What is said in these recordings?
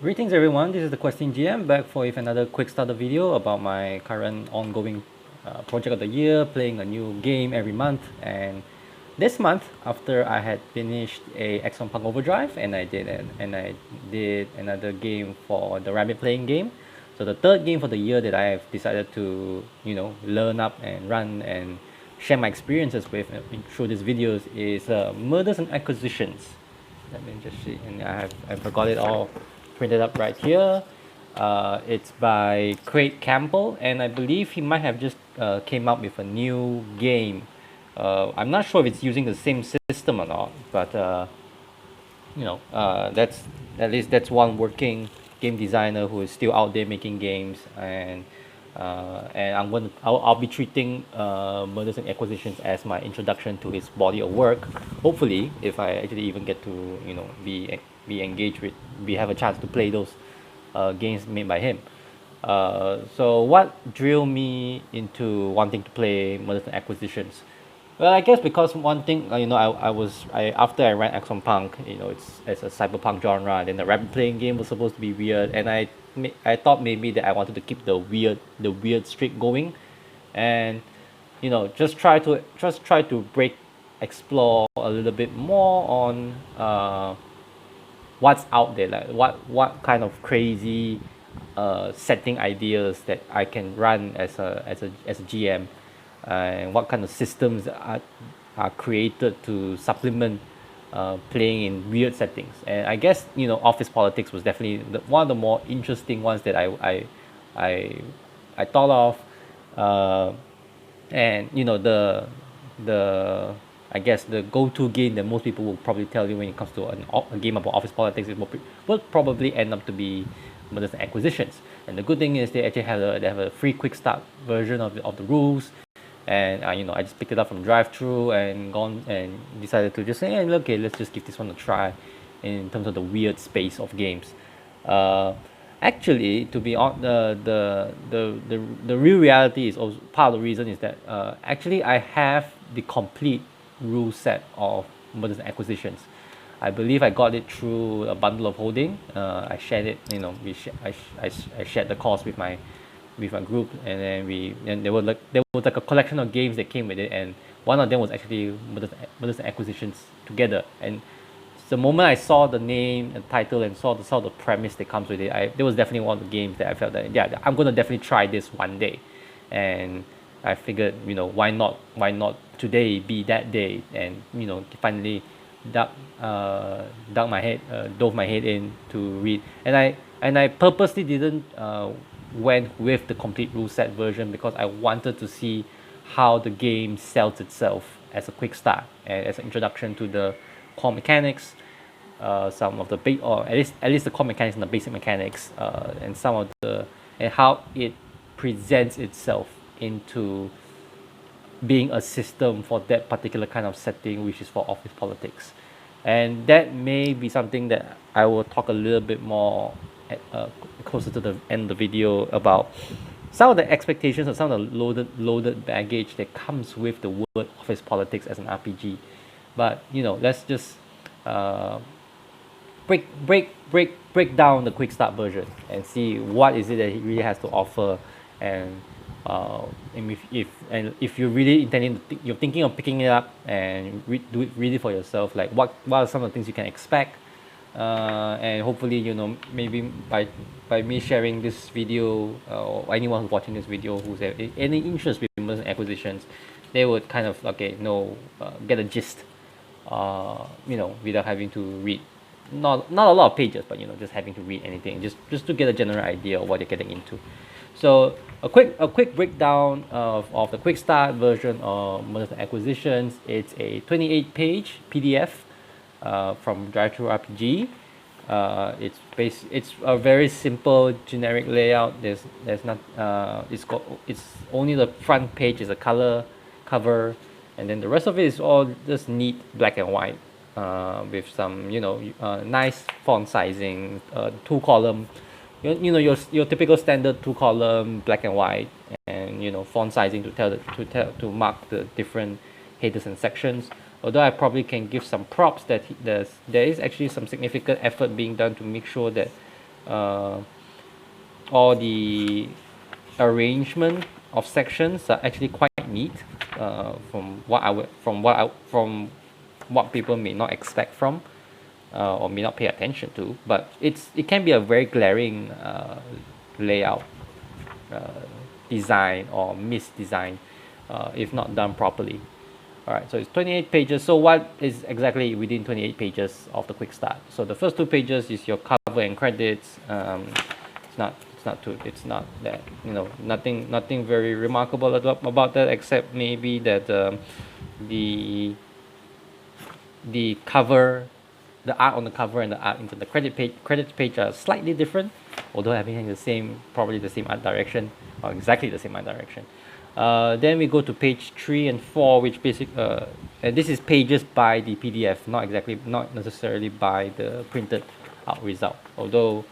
Greetings everyone, this is the Questing GM back for another quick starter video about my current ongoing project of the year, playing a new game every month. And this month, after I had finished a X1 Punk Overdrive and I did another game for the rabbit playing game. So the third game for the year that I have decided to learn up and run and share my experiences with through these videos is Murders and Acquisitions. Let me just see, and I forgot it all printed up right here. It's by Craig Campbell, and I believe he might have just came up with a new game. I'm not sure if it's using the same system or not, but that's at least that's one working game designer who is still out there making games, and I'll be treating Murders and Acquisitions as my introduction to his body of work. Hopefully, if I actually even get to be engaged with, we have a chance to play those games made by him. So what drew me into wanting to play Murders and Acquisitions? Well, I guess because one thing, I after I ran X1 Punk, it's a cyberpunk genre, and then the rapid playing game was supposed to be weird, and I thought maybe that I wanted to keep the weird streak going, and just try to explore a little bit more on what's out there, like what kind of crazy setting ideas that I can run as a GM, and what kind of systems are created to supplement playing in weird settings. And I guess office politics was definitely one of the more interesting ones that I I thought of, and the I guess the go-to game that most people will probably tell you when it comes to a game about office politics will probably end up to be Mergers and Acquisitions. And the good thing is they actually have a free quick start version of the rules, and I just picked it up from drive-through and gone and decided to just say, hey, okay, let's just give this one a try in terms of the weird space of games. Actually, to be on the real reality is also part of the reason is that actually I have the complete rule set of Mergers and Acquisitions. I believe I got it through a bundle of holding. I shared it, I shared the cost with my group, and then there was like a collection of games that came with it, and one of them was actually Mergers and Acquisitions together. And the moment I saw the name and title and saw the premise that comes with it, there was definitely one of the games that I felt that, yeah, I'm gonna definitely try this one day. And I figured, why not today be that day, and finally dove my head in to read. And I purposely didn't went with the complete rule set version because I wanted to see how the game sells itself as a quick start and as an introduction to the core mechanics, some of the big, or at least the core mechanics and the basic mechanics, and some of the and how it presents itself into being a system for that particular kind of setting, which is for office politics. And that may be something that I will talk a little bit more at, closer to the end of the video about some of the expectations or some of the loaded baggage that comes with the word office politics as an RPG. But let's just uh, break down the quick start version and see what is it that it really has to offer. And if you're really you're thinking of picking it up and read it for yourself, like what are some of the things you can expect, and hopefully maybe by me sharing this video, or anyone who's watching this video who's have any interest with mergers and acquisitions, they would kind of get a gist, without having to read not a lot of pages, but just having to read anything, just to get a general idea of what you're getting into. So a quick breakdown of the quick start version of Mergers and Acquisitions. It's a 28-page PDF from Drive-Thru RPG. It's a very simple generic layout. There's not it's only the front page is a color cover, and then the rest of it is all just neat black and white, with some nice font sizing, two column, your typical standard two column black and white, and font sizing to mark the different headers and sections. Although I probably can give some props that there is actually some significant effort being done to make sure that all the arrangement of sections are actually quite neat, from what people may not expect from, or may not pay attention to. But it can be a very glaring layout, design or misdesign, if not done properly. All right, so it's 28 pages. So what is exactly within 28 pages of the quick start? So the first 2 pages is your cover and credits. It's not that, nothing very remarkable about that, except maybe that the cover, the art on the cover and the art into the credits page are slightly different, although having probably the same art direction, or exactly the same art direction. Then we go to page 3 and 4, which and this is pages by the PDF, not necessarily by the printed out result. Although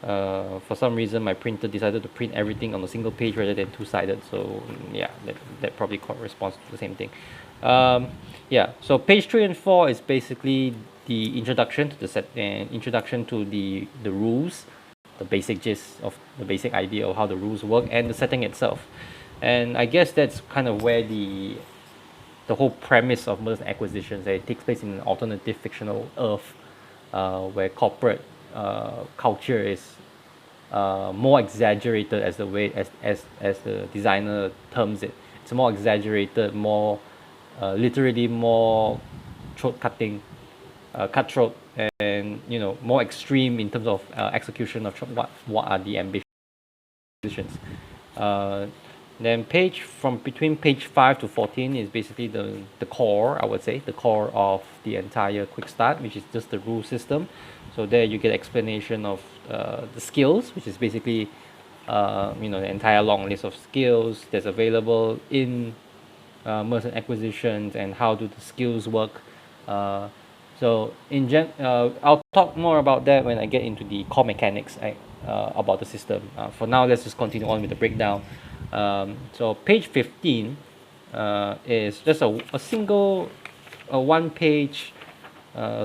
for some reason my printer decided to print everything on a single page rather than two-sided, so yeah, that probably corresponds to the same thing. Yeah, so page 3 and 4 is basically the introduction to the set and introduction to the rules, the basic gist of the basic idea of how the rules work, and the setting itself. And I guess that's kind of where the whole premise of Mergers and Acquisitions, that it takes place in an alternative fictional Earth, where corporate culture is more exaggerated, as the way as the designer terms it. It's more exaggerated, more literally more cutthroat, and more extreme in terms of execution of what are the ambitions. Then between page 5 to 14 is basically the core, I would say, the core of the entire quick start, which is just the rule system. So there you get explanation of the skills, which is basically the entire long list of skills that's available in Mergers and Acquisitions, and how do the skills work. So I'll talk more about that when I get into the core mechanics about the system. For now, let's just continue on with the breakdown. So page 15 is just a single one-page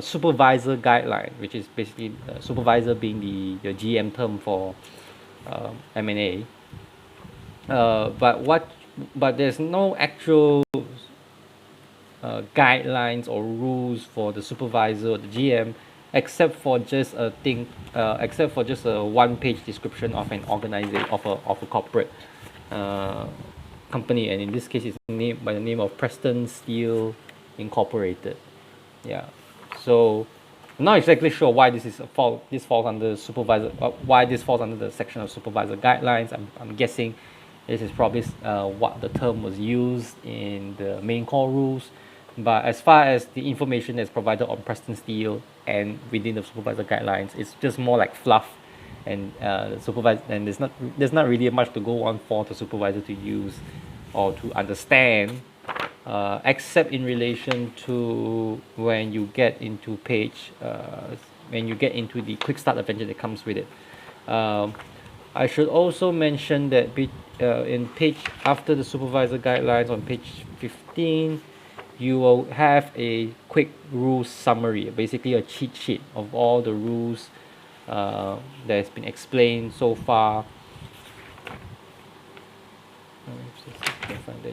supervisor guideline, which is basically supervisor being the GM term for M&A. But there's no actual guidelines or rules for the supervisor or the GM, except for just a one-page description of an organization, of a corporate company, and in this case it's named by the name of Preston Steel Incorporated. Yeah, so I'm not exactly sure why this falls under supervisor, why this falls under the section of supervisor guidelines. I'm guessing this is probably what the term was used in the main core rules. But as far as the information that's provided on Preston Steel and within the supervisor guidelines, it's just more like fluff, and and there's not really much to go on for the supervisor to use or to understand, except in relation to when you get into the quick start adventure that comes with it. I should also mention that in page after the supervisor guidelines on page 15, you will have a quick rules summary, basically a cheat sheet of all the rules that has been explained so far.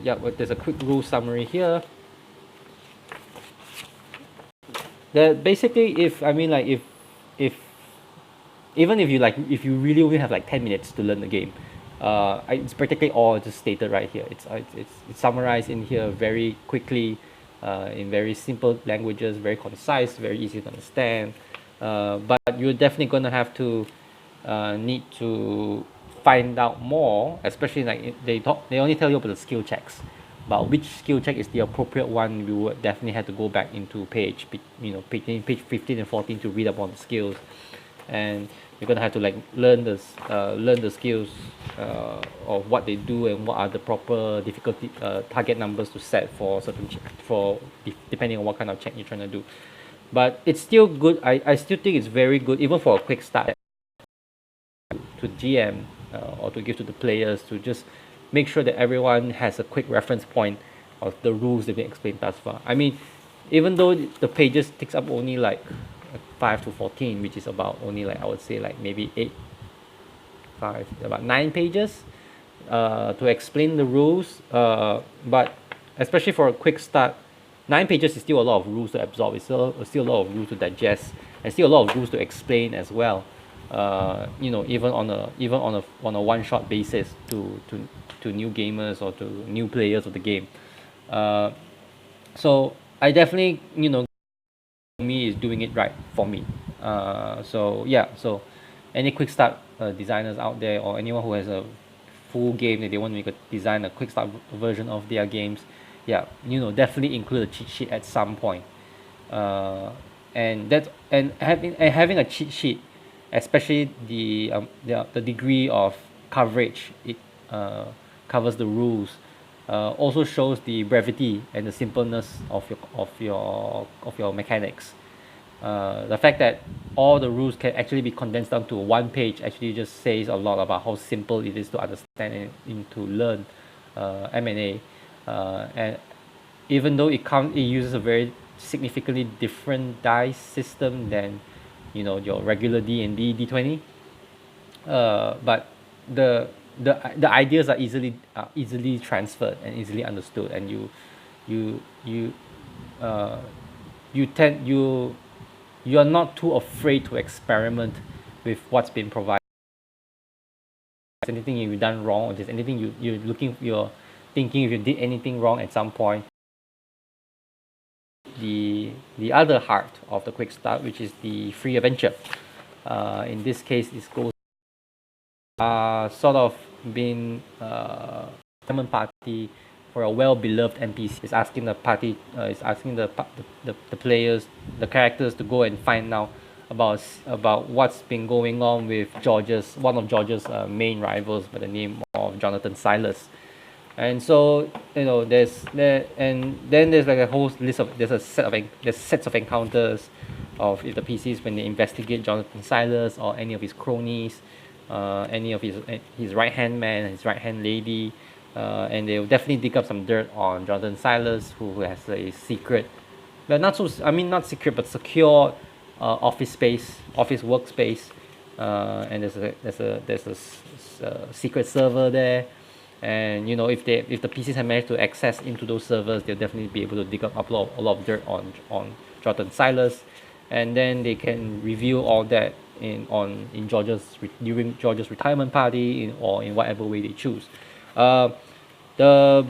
Yeah, but there's a quick rule summary here. That basically, if you really only have like 10 minutes to learn the game, it's practically all just stated right here. It's summarized in here very quickly, in very simple languages, very concise, very easy to understand. But you're definitely gonna have to need to find out more, especially like they only tell you about the skill checks, but which skill check is the appropriate one. You would definitely have to go back into page 15 and 14 to read up on the skills, and you're gonna have to like learn the skills of what they do and what are the proper difficulty target numbers to set for certain depending on what kind of check you're trying to do. But it's still good. I still think it's very good, even for a quick start, to GM or to give to the players, to just make sure that everyone has a quick reference point of the rules that have been explained thus far. I mean, even though the pages takes up only like 5 to 14, which is about only like I would say like maybe 9 pages to explain the rules. But especially for a quick start, 9 pages is still a lot of rules to absorb. It's still a lot of rules to digest, and still a lot of rules to explain as well. Even on a one shot basis to new gamers or to new players of the game. Uh, so I definitely me is doing it right for me. So yeah, so any quick start designers out there, or anyone who has a full game that they want to make a design a quick start version of their games, yeah, definitely include a cheat sheet at some point. And having a cheat sheet, especially the degree of coverage it uh, covers the rules, also shows the brevity and the simpleness of your mechanics. The fact that all the rules can actually be condensed down to one page actually just says a lot about how simple it is to understand and to learn M&A. And even though it uses a very significantly different dice system than your regular D&D D20, but the ideas are easily transferred and easily understood, and you uh, you tend you are not too afraid to experiment with what's been provided. If there's anything you've done wrong, or there's anything you're thinking if you did anything wrong at some point, the other heart of the quick start, which is the free adventure. In this case, it goes sort of been common party for a well-beloved NPC. Is asking the party, is asking the players, the characters to go and find out about what's been going on with one of George's main rivals by the name of Jonathan Silas. And so and then there's like a whole list of there's sets of encounters of the PCs when they investigate Jonathan Silas or any of his cronies, any of his right hand man, his right hand lady, and they'll definitely dig up some dirt on Jonathan Silas, who has a secret, but not secret, but secure office workspace, and there's a secret server there. And if the PCs have managed to access into those servers, they'll definitely be able to dig up a lot of dirt on Jonathan Silas, and then they can reveal all that during George's retirement party, or in whatever way they choose. The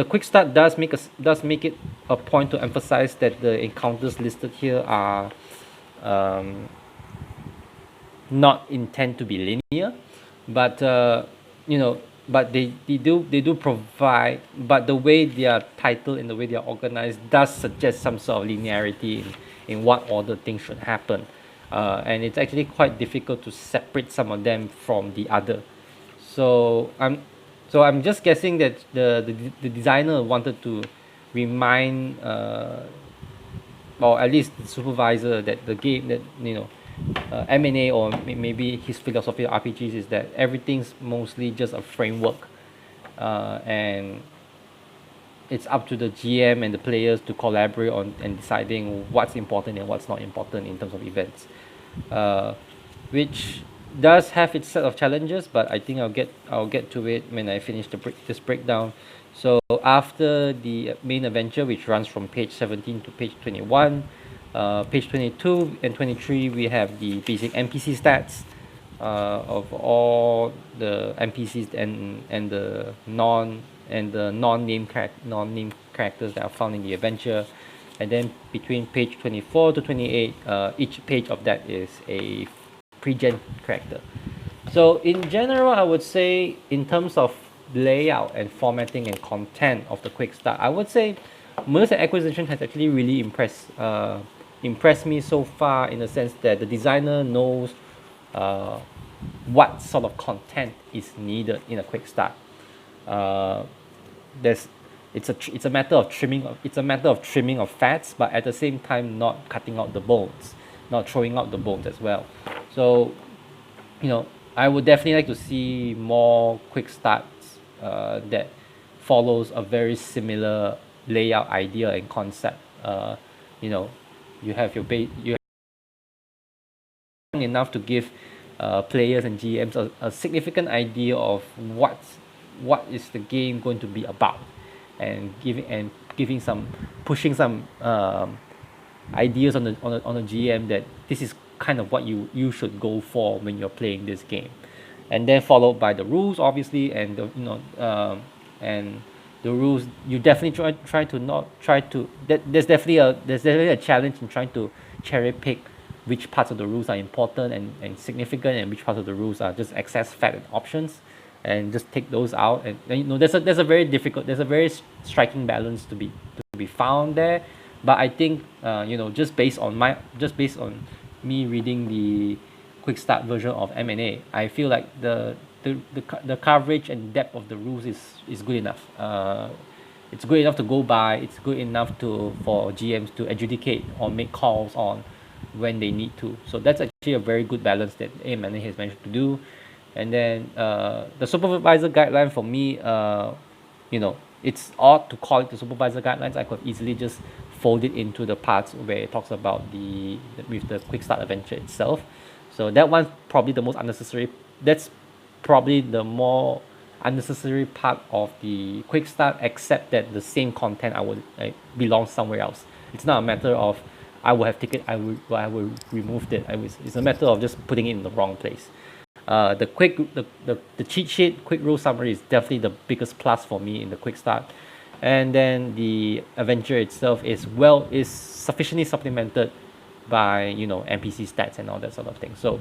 quick start does make it a point to emphasize that the encounters listed here are not intend to be linear, but but they do provide, but the way they are titled and the way they are organized does suggest some sort of linearity in what order things should happen, and it's actually quite difficult to separate some of them from the other. So I'm just guessing that the designer wanted to remind, or at least the supervisor, that the game that M&A, or maybe his philosophy of RPGs, is that everything's mostly just a framework, and it's up to the GM and the players to collaborate on and deciding what's important and what's not important in terms of events, which does have its set of challenges, but I think I'll get to it when I finish this breakdown. So after the main adventure, which runs from page 17 to page 21, page 22 and 23, we have the basic NPC stats of all the NPCs and the non-named characters that are found in the adventure. And then between page 24 to 28, each page of that is a pre-gen character. So in general, I would say, in terms of layout and formatting and content of the quick start, I would say Mercy Acquisition has actually really impressed me so far, in the sense that the designer knows what sort of content is needed in a quick start. It's a matter of trimming of fats, but at the same time not cutting out the bones, not throwing out the bones as well. So I would definitely like to see more quick starts that follows a very similar layout idea and concept. You have your base, you enough to give players and GMs a significant idea of what is the game going to be about, and giving some pushing some ideas on the GM that this is kind of what you should go for when you're playing this game, and then followed by the rules, obviously, and and the rules you definitely try to not try to there's definitely a challenge in trying to cherry pick which parts of the rules are important and significant, and which parts of the rules are just excess fat and options, and just take those out. And there's a very difficult, there's a very striking balance to be found there. But I think just based on me reading the quick start version of M&A, I feel like the coverage and depth of the rules is good enough. It's good enough to go by. It's good enough for GMs to adjudicate or make calls on when they need to. So that's actually a very good balance that M&A has managed to do. And then the supervisor guideline for me, it's odd to call it the supervisor guidelines. I could easily just fold it into the parts where it talks about with the quick start adventure itself. So that one's probably the most unnecessary. That's probably the more unnecessary part of the quick start, except that the same content belongs somewhere else. It's not a matter of I will have taken I will remove it. It's a matter of just putting it in the wrong place. The cheat sheet quick rule summary is definitely the biggest plus for me in the quick start, and then the adventure itself is sufficiently supplemented by NPC stats and all that sort of thing. So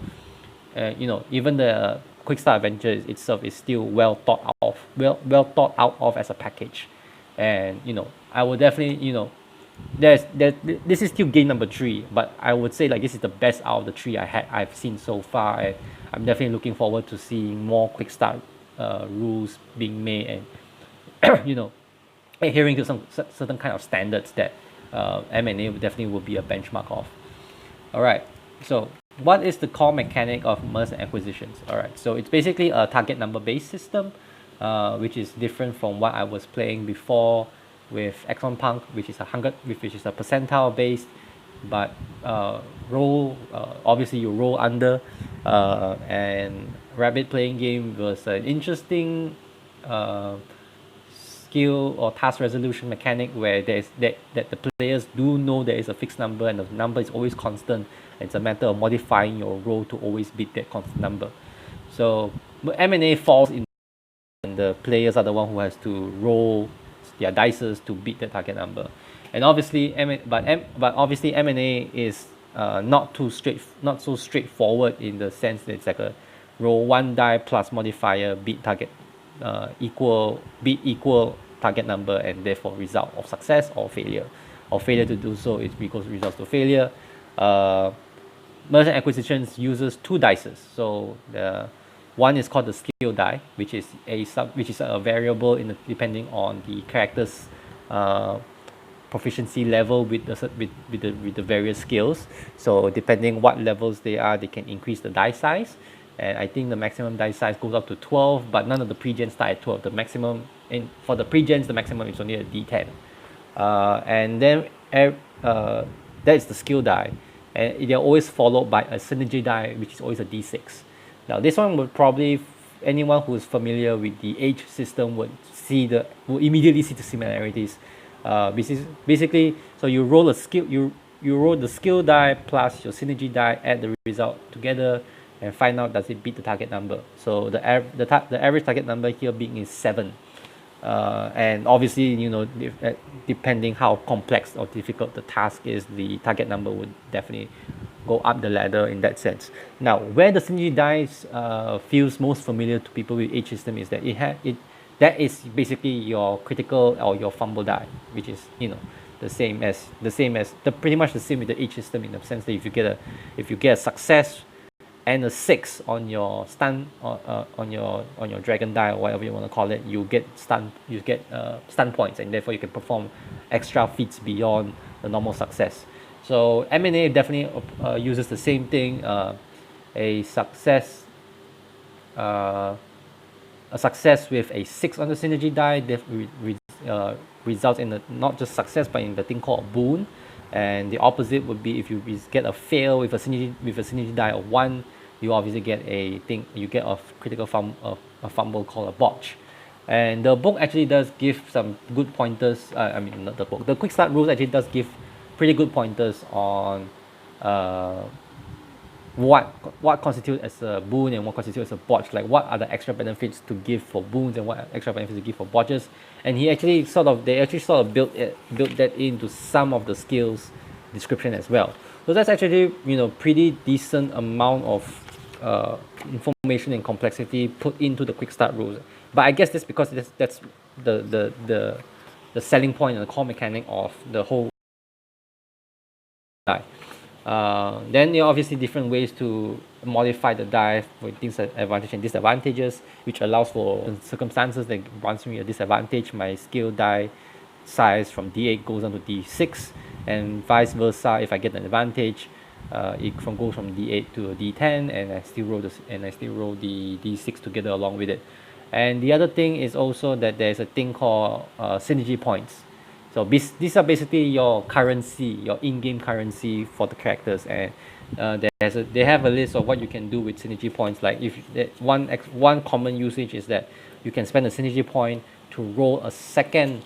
even the quick start adventure itself is still well thought out of as a package. And I would definitely this is still game number 3, but I would say like this is the best out of the 3 I've seen so far, and I'm definitely looking forward to seeing more quick start rules being made, and adhering to some certain kind of standards that M&A definitely will be a benchmark of. All right, so what is the core mechanic of mergers and acquisitions? All right, so it's basically a target number based system, which is different from what I was playing before with Exxon Punk, which is a percentile based, but obviously you roll under, and Rabbit playing game was an interesting skill or task resolution mechanic where that the players do know there is a fixed number and the number is always constant. It's a matter of modifying your roll to always beat that constant number. So M&A falls in, and the players are the one who has to roll their dices to beat the target number. And obviously obviously M&A is not so straightforward, in the sense that it's like a roll 1 die plus modifier, beat equal target number, and therefore result of success or failure. Or failure to do so is equals results to failure. Mergers and acquisitions uses 2 dices. So the one is called the skill die, which is a variable depending on the character's proficiency level with the various skills. So depending what levels they are, they can increase the die size. And I think the maximum die size goes up to 12, but none of the pre-gens start at 12. The maximum for the pre-gens, the maximum is only a D10. And then that is the skill die, and they're always followed by a synergy die, which is always a D6. Now this one would probably, anyone who is familiar with the age system would immediately see the similarities. Basically, so you roll you roll the skill die plus your synergy die, add the result together, and find out does it beat the target number. So the average target number here being is 7. And obviously, depending how complex or difficult the task is, the target number would definitely go up the ladder in that sense. Now, where the synergy dice feels most familiar to people with age system is that that is basically your critical or your fumble die, which is pretty much the same with the age system, in the sense that if you get a success and a 6 on your stun on your dragon die or whatever you want to call it, you get stun points, and therefore you can perform extra feats beyond the normal success. So M&A definitely uses the same thing. A success with a 6 on the synergy die results in not just success, but in the thing called a boon. and the opposite would be if you get a fail with a synergy die of 1, you obviously get a thing, you get a critical a fumble called a botch. And the book actually does give some good pointers. I mean, not the book. The quick start rules actually does give pretty good pointers on uh, what constitutes as a boon and what constitutes as a botch. Like what are the extra benefits to give for boons and what extra benefits to give for botches. And they actually sort of built that into some of the skills description as well. So that's actually pretty decent amount of information and complexity put into the quick start rules. But I guess that's because that's the selling point and the core mechanic of the whole die. Then there are obviously different ways to modify the die for things like advantage and disadvantages, which allows for circumstances that once me a disadvantage, my skill die size from D8 goes down to D6, and vice versa. If I get an advantage, it goes from D8 to a D10, and I still roll the D6 together along with it. And the other thing is also that there's a thing called synergy points. So these are basically your currency, your in-game currency for the characters, and they have a list of what you can do with synergy points. Like if one common usage is that you can spend a synergy point to roll a second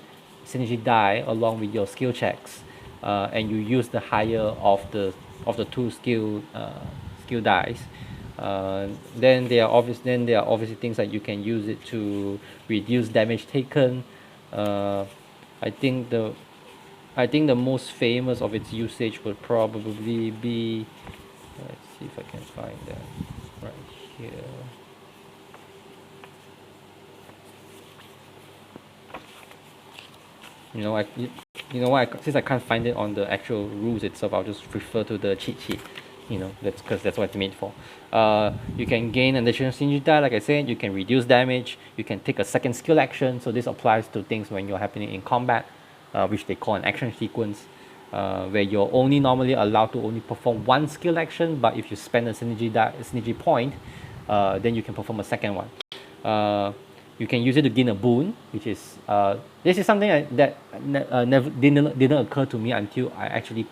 synergy die along with your skill checks, and you use the higher of the two skill dice. Then there are obviously things like you can use it to reduce damage taken. I think the most famous of its usage would probably be, let's see if I can find that right here. Since I can't find it on the actual rules itself, I'll just refer to the cheat sheet. That's because that's what it's made for. You can gain additional synergy die, like I said. You can reduce damage. You can take a second skill action. So this applies to things when you're happening in combat, which they call an action sequence, where you're only normally allowed to only perform one skill action. But if you spend a synergy point, then you can perform a second one. You can use it to gain a boon, which is this is something that never didn't occur to me until I actually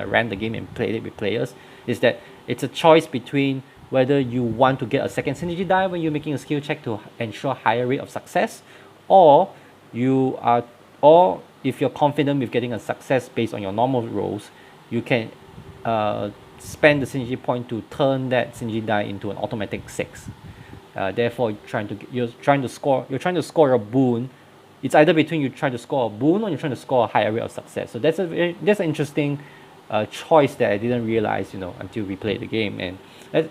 ran the game and played it with players. Is that it's a choice between whether you want to get a second synergy die when you're making a skill check to ensure higher rate of success, or if you're confident with getting a success based on your normal rolls, you can spend the synergy point to turn that synergy die into an automatic 6. Therefore, you're trying to score a boon. It's either between you trying to score a boon or you're trying to score a higher rate of success. So that's an interesting choice that I didn't realize, until we played the game, and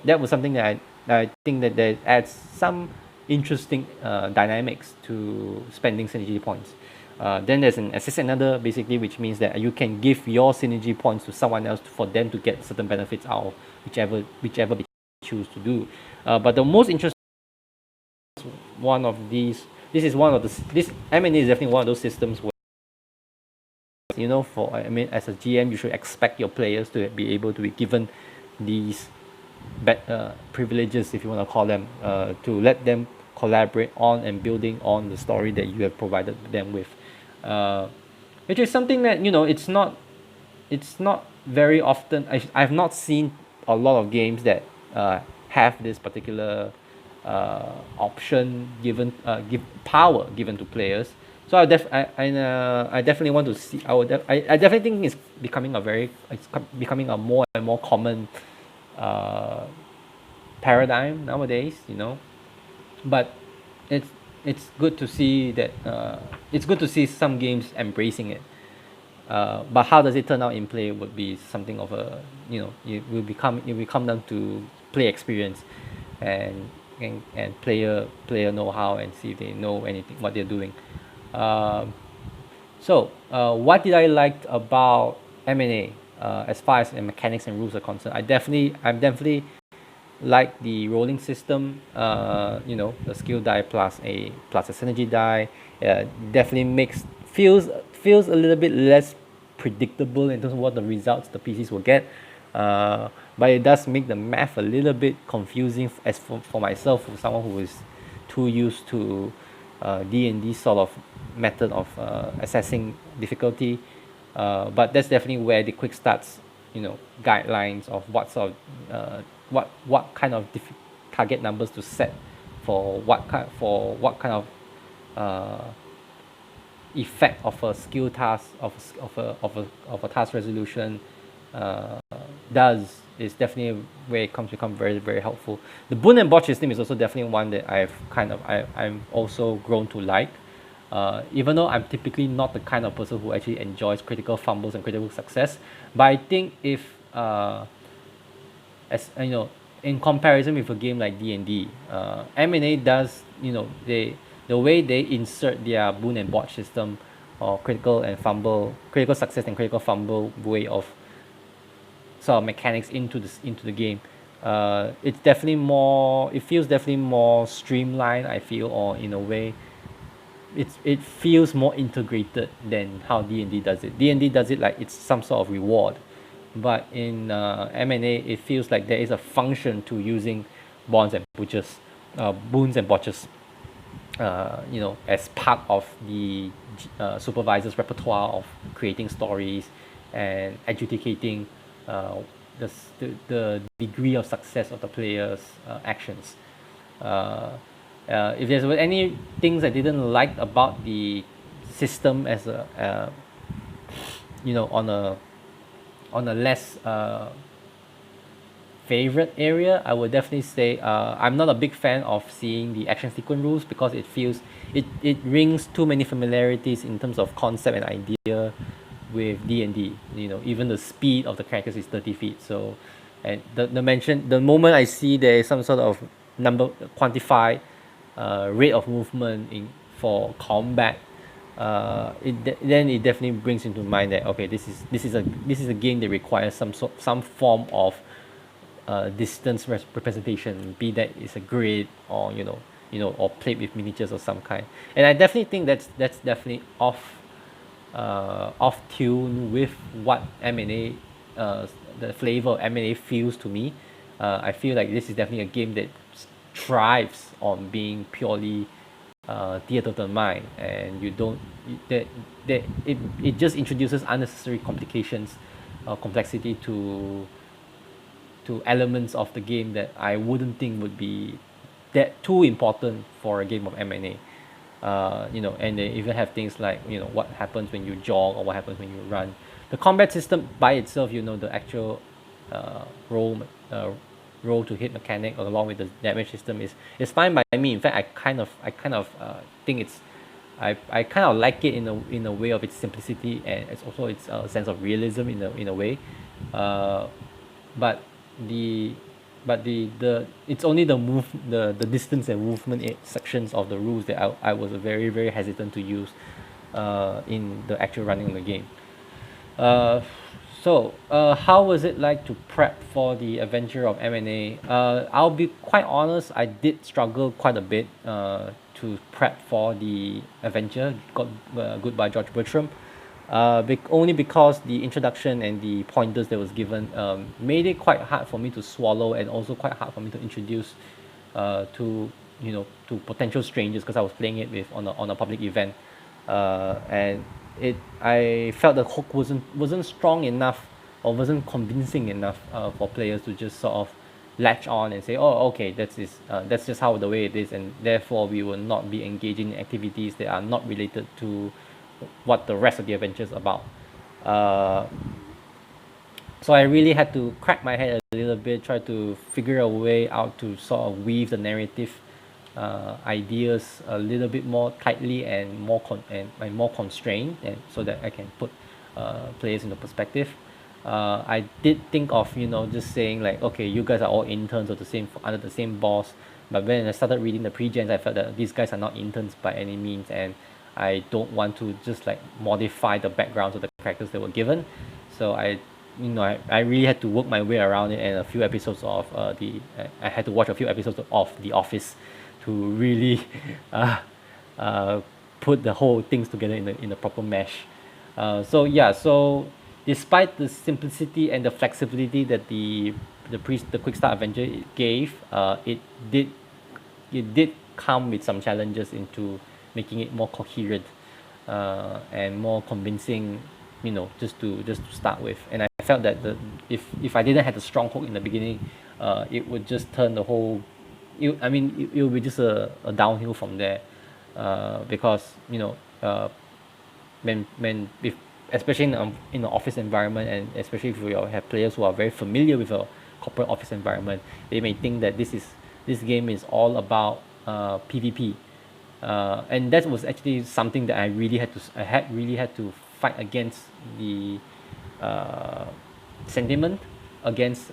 that was something that I think that adds some interesting dynamics to spending synergy points. Then there's an assist another, basically, which means that you can give your synergy points to someone else for them to get certain benefits out of whichever they choose to do. But the most interesting one of these, this M&A is definitely one of those systems where as a GM, you should expect your players to be able to be given these privileges, if you want to call them, to let them collaborate on and building on the story that you have provided them with, which is something that it's not very often. I've not seen a lot of games that have this particular option give power given to players. So I definitely want to see. I definitely think it's becoming a more and more common paradigm nowadays. But it's good to see that it's good to see some games embracing it. But how does it turn out in play would be something of a it will come down to play experience and player know-how, and see if they know anything what they're doing. So what did I like about M&A as far as the mechanics and rules are concerned? I'm definitely like the rolling system. The skill die plus a synergy die definitely feels a little bit less predictable in terms of what the results the PCs will get. But it does make the math a little bit confusing as for myself, for someone who is too used to D&D sort of method of assessing difficulty. But that's definitely where the quick starts, guidelines of what sort of what kind of target numbers to set for what kind of effect of a skill task of a task resolution uh, does is definitely where it comes become very very helpful. The boon and botch system is also definitely one that I'm also grown to like. Even though I'm typically not the kind of person who actually enjoys critical fumbles and critical success, but I think if as in comparison with a game like D&D, M&A does, they the way they insert their boon and botch system or critical success and critical fumble way of sort of mechanics into the game. It feels definitely more streamlined, I feel, or in a way it feels more integrated than how D&D does it. D&D does it like it's some sort of reward, but in M&A it feels like there is a function to using boons and botches, as part of the supervisor's repertoire of creating stories and adjudicating the degree of success of the player's actions. If there's any things I didn't like about the system as a, on a less favorite area, I would definitely say I'm not a big fan of seeing the action sequence rules because it rings too many familiarities in terms of concept and idea with D&D. Even the speed of the characters is 30 feet. So, and the moment I see there is some sort of number quantified rate of movement for combat, then it definitely brings into mind that okay, this is a game that requires some form of distance representation, be that is a grid or or played with miniatures of some kind. And I definitely think that's definitely off tune with what M&A, the flavor of M&A feels to me. I feel like this is definitely a game that thrives on being purely theater of the mind, and you don't that it just introduces unnecessary complications or complexity to elements of the game that I wouldn't think would be that too important for a game of M&A. And they even have things like what happens when you jog or what happens when you run. The combat system by itself, the actual roll roll to hit mechanic along with the damage system is fine by me. In fact, I kind of think I kind of like it in a way of its simplicity, and it's also its sense of realism in a way. Uh, but the the it's only the distance and movement sections of the rules that I was very very hesitant to use in the actual running of the game. uh, how was it like to prep for the adventure of M&A? I'll be quite honest, I did struggle quite a bit to prep for the adventure, Goodbye George Bertram. Only because the introduction and the pointers that was given made it quite hard for me to swallow, and also quite hard for me to introduce to potential strangers, because I was playing it with on a public event, and I felt the hook wasn't strong enough or wasn't convincing enough for players to just sort of latch on and say, oh, okay, that's just how the way it is, and therefore we will not be engaging in activities that are not related to what the rest of the adventure is about. Uh, so I really had to crack my head a little bit, try to figure a way out to sort of weave the narrative ideas a little bit more tightly and and more constrained, and so that I can put players into perspective. I did think of just saying like, okay, you guys are all interns of the same under the same boss, but when I started reading the pre-gens, I felt that these guys are not interns by any means, and I don't want to just like modify the backgrounds of the characters that were given. So I really had to work my way around it, and a few episodes of I had to watch a few episodes of The Office to really uh, uh, put the whole things together in the proper mesh. So yeah, so despite the simplicity and the flexibility that the Quickstart Adventure gave, did it did come with some challenges into making it more coherent and more convincing just to start with. And I felt that if I didn't have a strong hook in the beginning, it would just turn the whole it will be just a downhill from there, because when if especially in an office environment, and especially if you have players who are very familiar with a corporate office environment, they may think that this game is all about PvP, and that was actually something that I really had to fight against the uh, sentiment against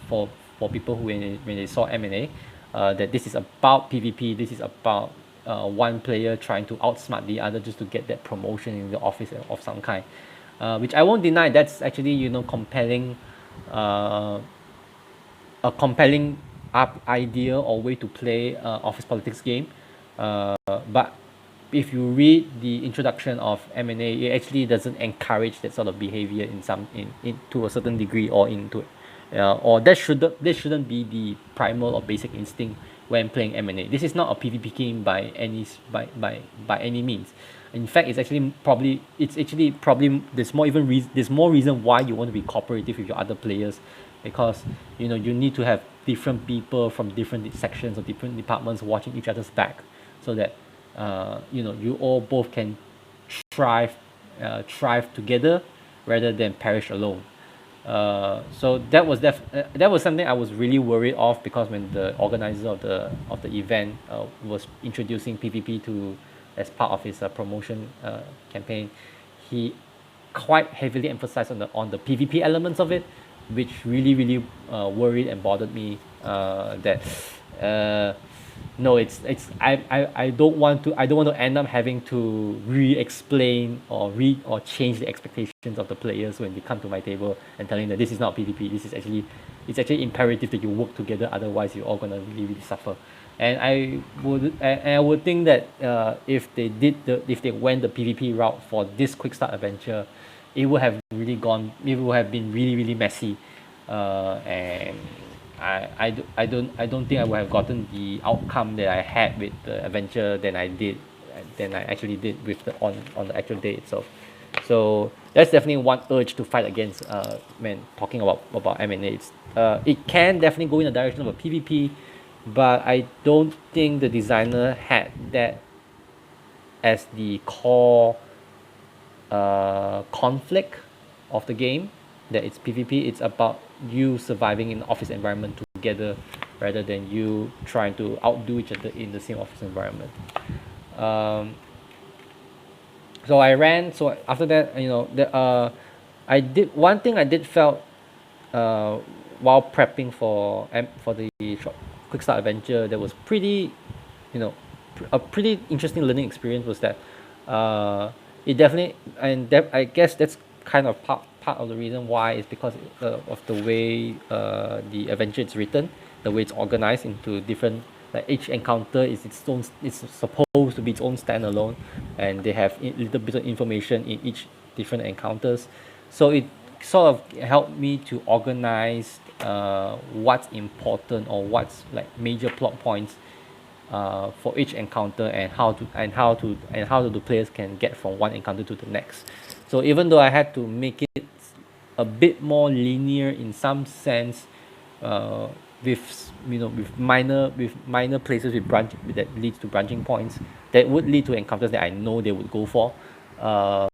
for people who when they saw M&A, that this is about PvP, this is about one player trying to outsmart the other just to get that promotion in the office of some kind, which I won't deny that's actually compelling, uh, a compelling idea or way to play office politics game, but if you read the introduction of M&A, it actually doesn't encourage that sort of behavior in to a certain degree, or into or that shouldn't be the primal or basic instinct when playing M&A. This is not a PvP game by any means. In fact, it's actually probably there's more reason why you want to be cooperative with your other players, because you need to have different people from different sections or different departments watching each other's back, so that you all both can thrive together rather than perish alone. So that was something I was really worried of, because when the organizer of the event was introducing PvP to as part of his promotion campaign, he quite heavily emphasized on the PvP elements of it, which really worried and bothered me, that uh, no, I don't want to end up having to re-explain or change the expectations of the players when they come to my table and telling them this is not PvP. It's actually imperative that you work together, otherwise you're all gonna really suffer. And I would think that if they went the PvP route for this quick start adventure, it would have been really messy, and I don't think I would have gotten the outcome that I had with the adventure than I actually did with on the actual day itself. So that's definitely one urge to fight against, when talking about M&A. It can definitely go in the direction of a PvP, but I don't think the designer had that as the core conflict of the game, that it's PvP. It's about you surviving in the office environment together, rather than you trying to outdo each other in the same office environment. um, so I ran. So after that, I did one thing I did felt, uh, while prepping for the quick start adventure, that was pretty, a pretty interesting learning experience, was that it definitely, I guess that's kind of part of the reason why, is because of the way the adventure is written, the way it's organized into different, like each encounter is its own, it's supposed to be its own standalone, and they have little bit of information in each different encounters. So it sort of helped me to organize what's important, or what's like major plot points for each encounter, and how the players can get from one encounter to the next. So even though I had to make it a bit more linear in some sense, with minor places with branch that leads to branching points that would lead to encounters that I know they would go for. Uh,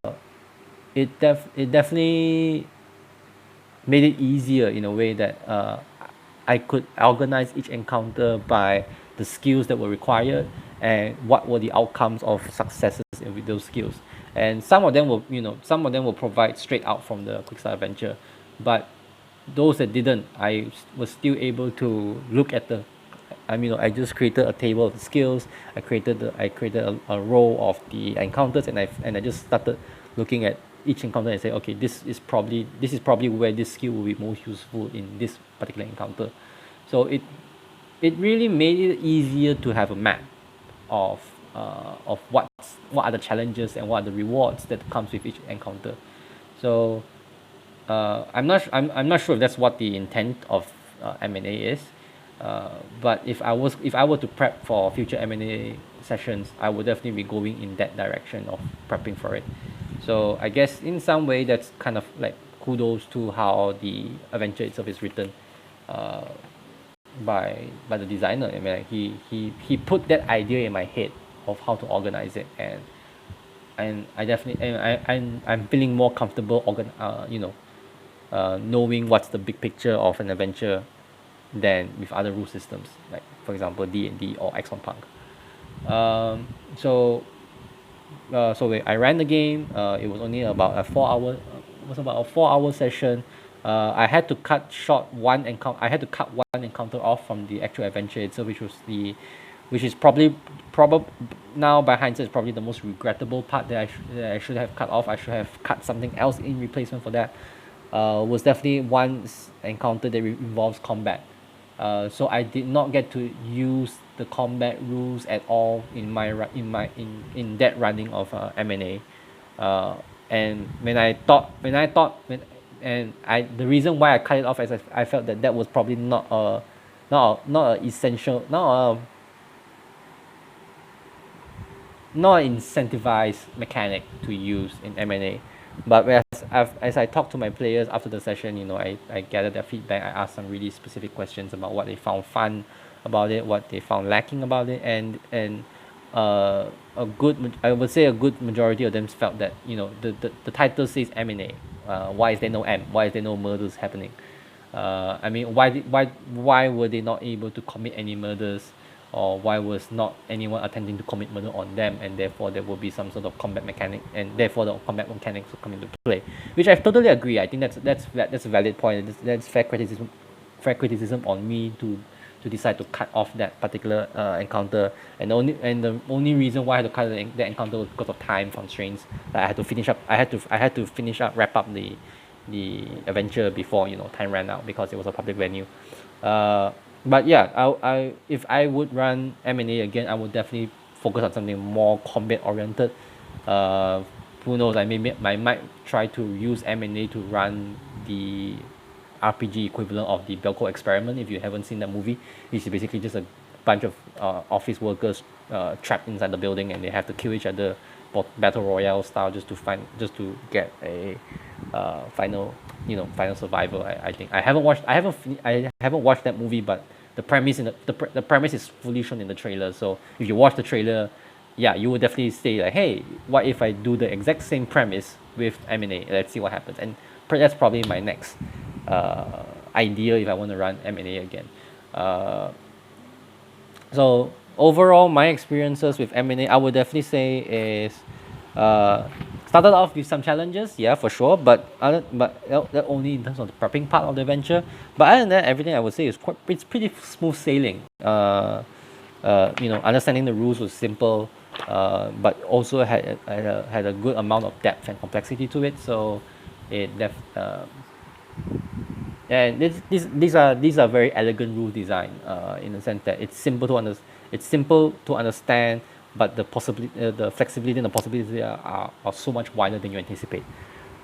it definitely made it easier in a way that I could organize each encounter by the skills that were required, and what were the outcomes of successes with those skills. And some of them will provide straight out from the Quickstart adventure, but those that didn't, was still able to look at I just created a table of the skills. I created a row of the encounters, and I just started looking at each encounter and say, okay, this is probably where this skill will be most useful in this particular encounter. So it really made it easier to have a map of what are the challenges and what are the rewards that comes with each encounter. So I'm not sure if that's what the intent of M&A is, but if I were to prep for future M&A sessions, I would definitely be going in that direction of prepping for it. So I guess in some way that's kind of like kudos to how the adventure itself is written uh, by the designer. I mean, like he put that idea in my head of how to organize it, and I definitely and I'm feeling more comfortable knowing what's the big picture of an adventure than with other rule systems, like for example D&D or X1 Punk. So I ran the game. It was only about a 4 hour. It was about a 4 hour session. I had to cut short one encounter. I had to cut one encounter off from the actual adventure itself, which is probably now by hindsight is probably the most regrettable part that I should have cut off. I should have cut something else in replacement for that. Was definitely one encounter that involves combat. So I did not get to use the combat rules at all in in that running of M&A. And and I the reason why I cut it off is I felt that that was probably not a essential not an incentivized mechanic to use in M&A. But as I talked to my players after the session, I gathered their feedback. I asked some really specific questions about what they found fun about it, what they found lacking about it, and I would say a good majority of them felt that the title says M&A. Why is there no M? Why is there no murders happening? I mean, why were they not able to commit any murders, or why was not anyone attempting to commit murder on them, and therefore there will be some sort of combat mechanic, and therefore the combat mechanics will come into play, which I totally agree. I think that's a valid point. That's fair criticism on me to decide to cut off that particular encounter, and the only reason why I had to cut that encounter was because of time constraints. Like I had to finish up wrap up the adventure before time ran out, because it was a public venue. But yeah, if I would run M&A again, I would definitely focus on something more combat oriented. Who knows? I might try to use M&A to run the RPG equivalent of the Belko Experiment. If you haven't seen that movie, it's basically just a bunch of office workers trapped inside the building, and they have to kill each other, battle royale style, just to get a final survival. I think I haven't watched that movie, but the premise the premise is fully shown in the trailer. So if you watch the trailer, yeah, you would definitely say like, hey, what if I do the exact same premise with M&A? Let's see what happens. And that's probably my next idea if I want to run M&A again. So overall, my experiences with M&A, I would definitely say is started off with some challenges, yeah, for sure, but that only in terms of the prepping part of the adventure. But other than that, everything I would say is it's pretty smooth sailing. Understanding the rules was simple, but also had a good amount of depth and complexity to it. So it def and these are very elegant rule design, in the sense that it's simple to understand, but the flexibility and the possibilities are so much wider than you anticipate.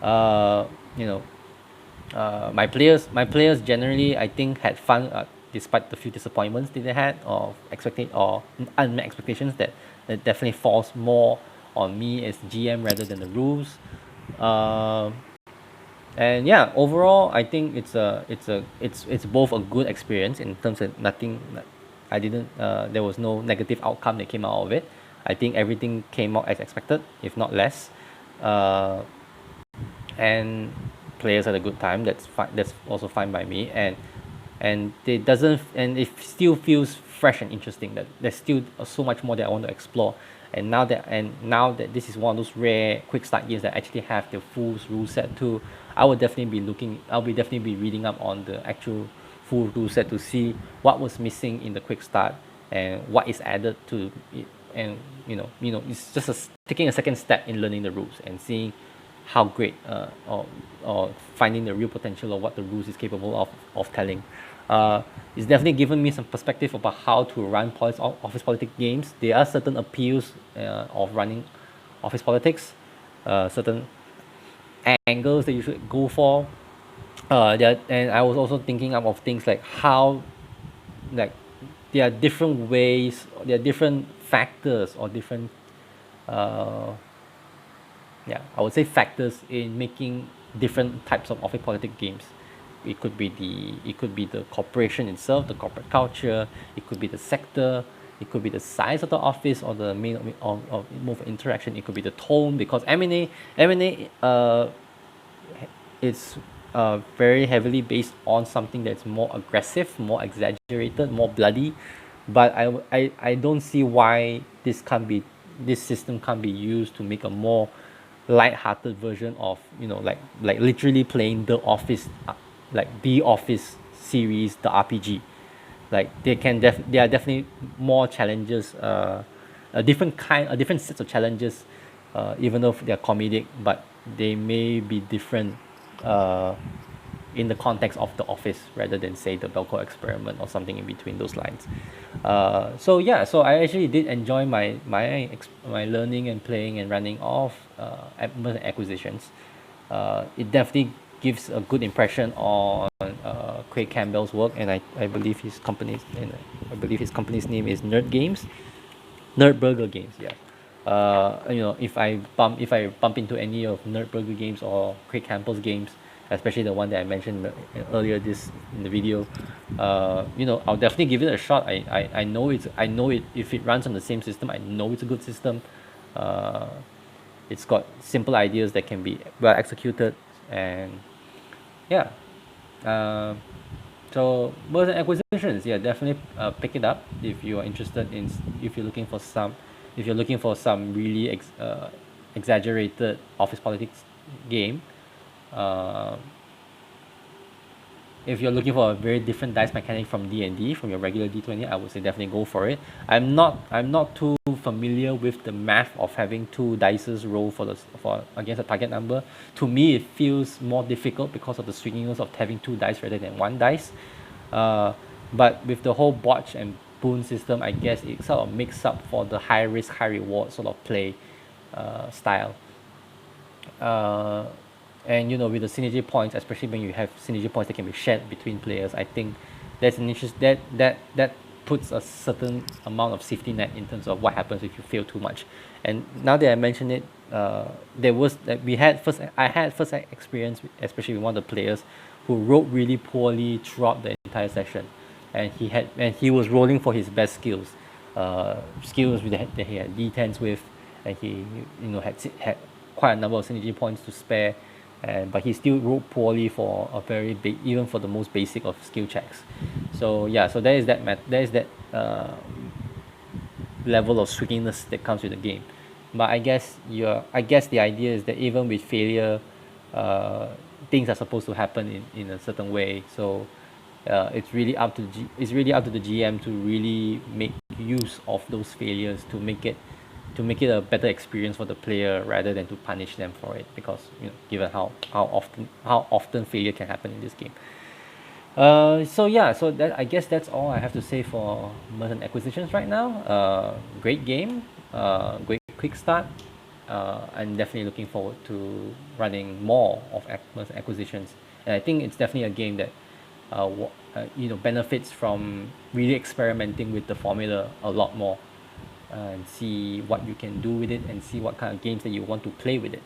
uh, you know my players generally, I think, had fun, despite the few disappointments that they had, or unmet expectations that definitely falls more on me as GM rather than the rules. um and yeah, overall I think it's both a good experience in terms of nothing. I didn't There was no negative outcome that came out of it. I think everything came out as expected, if not less. uh, and players had a good time. That's fine, that's also fine by me. And it still feels fresh and interesting, that there's still so much more that I want to explore. And now that this is one of those rare quick start games that actually have the full rule set too, I'll be definitely be reading up on the actual full rule set to see what was missing in the quick start and what is added to it. And it's just taking a second step in learning the rules and seeing how great, or finding the real potential of what the rules is capable of telling. It's definitely given me some perspective about how to run office politics games. There are certain appeals of running office politics, certain angles that you should go for. And I was also thinking of things like how, like, there are different ways, there are different factors, or different uh, yeah, I would say factors in making different types of office politics games. It could be the corporation itself, the corporate culture. It could be the sector. It could be the size of the office or the main of move of interaction. It could be the tone because M&A it's very heavily based on something that's more aggressive, more exaggerated, more bloody. But I don't see why this system can't be used to make a more light-hearted version of like literally playing the Office, like the Office series, the RPG. Like there are definitely more challenges, a different sets of challenges, even though they're comedic, but they may be different uh, in the context of the Office rather than say the Belko experiment or something in between those lines. So yeah, so I actually did enjoy my learning and playing and running of merchant acquisitions. It definitely gives a good impression on Craig Campbell's work, and I believe his company's and I believe his company's name is Nerd Games, Nerd Burger Games. Yeah. If I bump into any of Nerd Burger Games or Craig Campbell's games, especially the one that I mentioned earlier this in the video, I'll definitely give it a shot. I know it if it runs on the same system. I know it's a good system. Uh, it's got simple ideas that can be well executed, and yeah. Um so mergers and acquisitions, yeah, definitely pick it up if you are interested in if you're looking for some if you're looking for some really exaggerated office politics game. Uh, if you're looking for a very different dice mechanic from D&D, from your regular D20, I would say definitely go for it. I'm not too familiar with the math of having two dices roll for against a target number. To me, it feels more difficult because of the swinginess of having two dice rather than one dice. Uh, but with the whole botch and boon system, I guess it sort of makes up for the high risk, high reward sort of play style. uh, and with the synergy points, especially when you have synergy points that can be shared between players, I think that's an interest that puts a certain amount of safety net in terms of what happens if you fail too much. And now that I mention it, there was that we had first I had first experience, especially with one of the players who rolled really poorly throughout the entire session, and he was rolling for his best skills that he had D10s with, and he had quite a number of synergy points to spare, and but he still rolled poorly for a very big, even for the most basic of skill checks. So yeah, so there is that level of swinginess that comes with the game. But I guess the idea is that even with failure, uh, things are supposed to happen in a certain way. So it's really up to the GM to really make use of those failures to make it a better experience for the player rather than to punish them for it, because given how often failure can happen in this game. So yeah, so that I guess that's all I have to say for merchant acquisitions right now. Great game, great quick start. I'm definitely looking forward to running more of merchant acquisitions, and I think it's definitely a game that benefits from really experimenting with the formula a lot more, and see what you can do with it and see what kind of games that you want to play with it.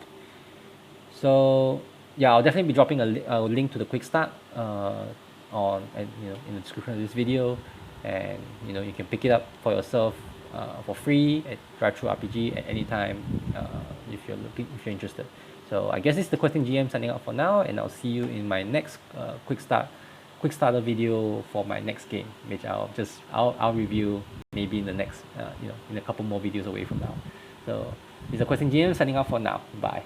So yeah, I'll definitely be dropping a link to the quick start in the description of this video, and you can pick it up for yourself for free at Drive Through RPG at any time, if you're interested. So I guess this is the Question GM signing out for now, and I'll see you in my next quick starter video for my next game, which I'll review maybe in the next in a couple more videos away from now. So this is the Question GM signing out for now. Bye.